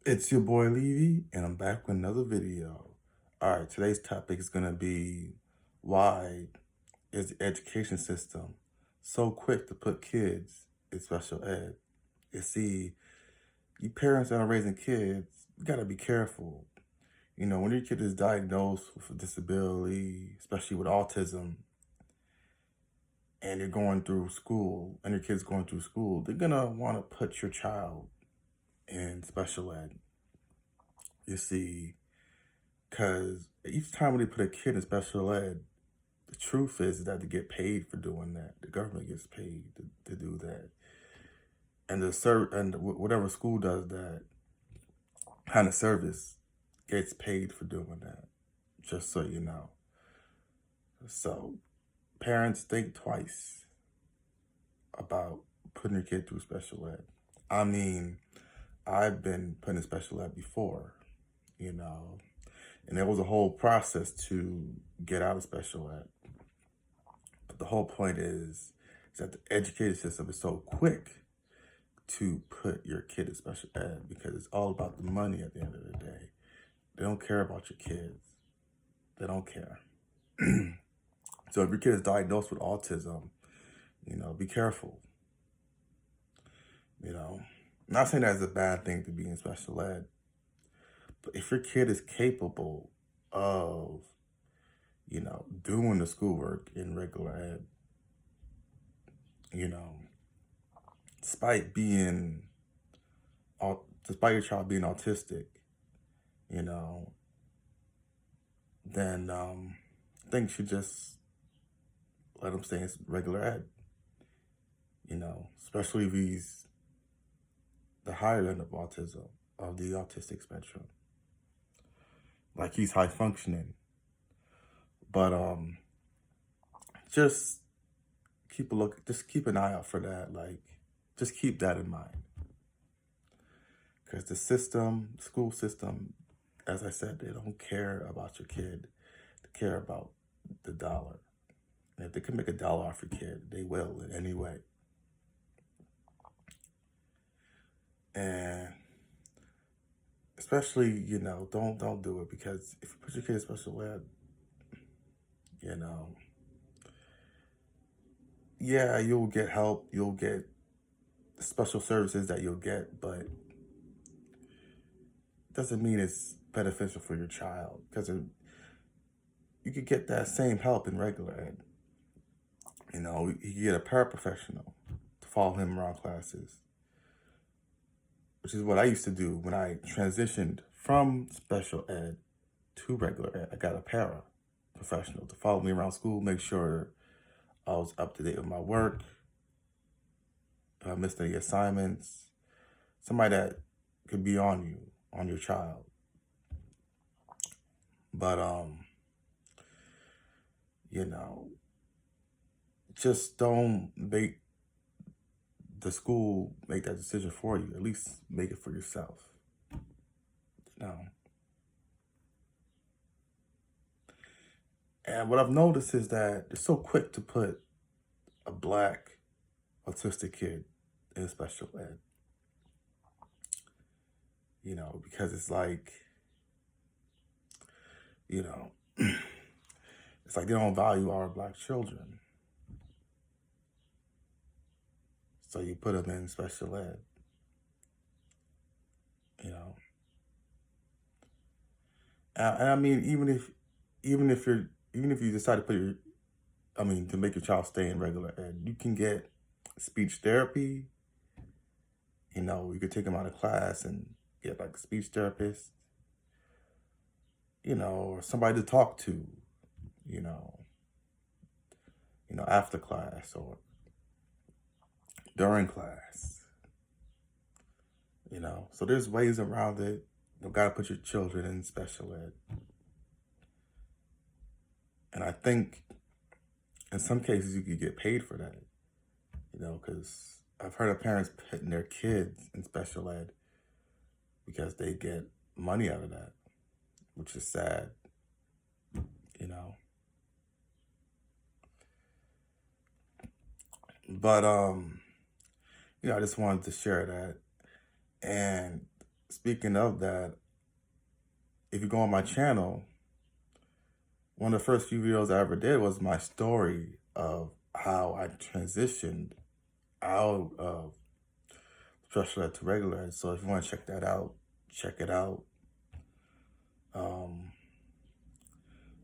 It's your boy Levy, and I'm back with another video. All right, today's topic is going to be why is the education system so quick to put kids in special ed? You see, you parents that are raising kids, you got to be careful. When your kid is diagnosed with a disability, especially with autism, and you're going through school, and your kid's going through school, they're going to want to put your child in special ed. You see, because each time when they put a kid in special ed, the truth is that they get paid for doing that. The government gets paid to do that. And whatever school does that kind of service gets paid for doing that. Just so you know. So parents think twice about putting your kid through special ed. I mean, I've been put in special ed before, you know, and there was a whole process to get out of special ed. But the whole point is that the education system is so quick to put your kid in special ed because it's all about the money at the end of the day. They don't care about your kids. They don't care. So if your kid is diagnosed with autism, be careful. I'm not saying that's a bad thing to be in special ed, but if your kid is capable of, doing the schoolwork in regular ed, you know, despite being, despite your child being autistic, you know, then I think you should just let them stay in regular ed, especially if he's the higher end of autism, of the autistic spectrum. Like he's high functioning. But just just keep an eye out for that. Like, just keep that in mind. Because the school system, as I said, they don't care about your kid. They care about the dollar. And if they can make $1 off your kid, they will in any way. And especially, don't do it, because if you put your kid in special ed, yeah, you'll get help, you'll get special services that you'll get, but it doesn't mean it's beneficial for your child, because you could get that same help in regular ed. You could get a paraprofessional to follow him around classes, which is what I used to do when I transitioned from special ed to regular ed. I got a paraprofessional to follow me around school, make sure I was up to date with my work, if I missed any assignments, somebody that could be on you, on your child. But just don't make the school make that decision for you. At least make it for yourself. And what I've noticed is that they're so quick to put a Black autistic kid in special ed. Because it's like, it's like they don't value our Black children. So you put them in special ed. And I mean, even if you decide to to make your child stay in regular ed, you can get speech therapy. You could take them out of class and get like a speech therapist, or somebody to talk to, you know, after class or during class, So there's ways around it. You gotta put your children in special ed. And I think in some cases you could get paid for that, because I've heard of parents putting their kids in special ed because they get money out of that, which is sad, But I just wanted to share that. And speaking of that, if you go on my channel, one of the first few videos I ever did was my story of how I transitioned out of special ed to regular ed. So if you want to check that out, check it out. I'm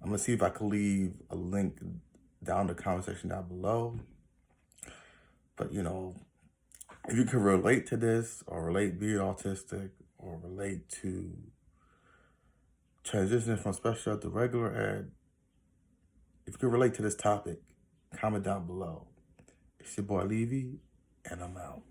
going to see if I can leave a link down in the comment section down below. But, you know, if you can relate to this, or relate being autistic, or relate to transitioning from special ed to regular ed, if you can relate to this topic, comment down below. It's your boy Levy, and I'm out.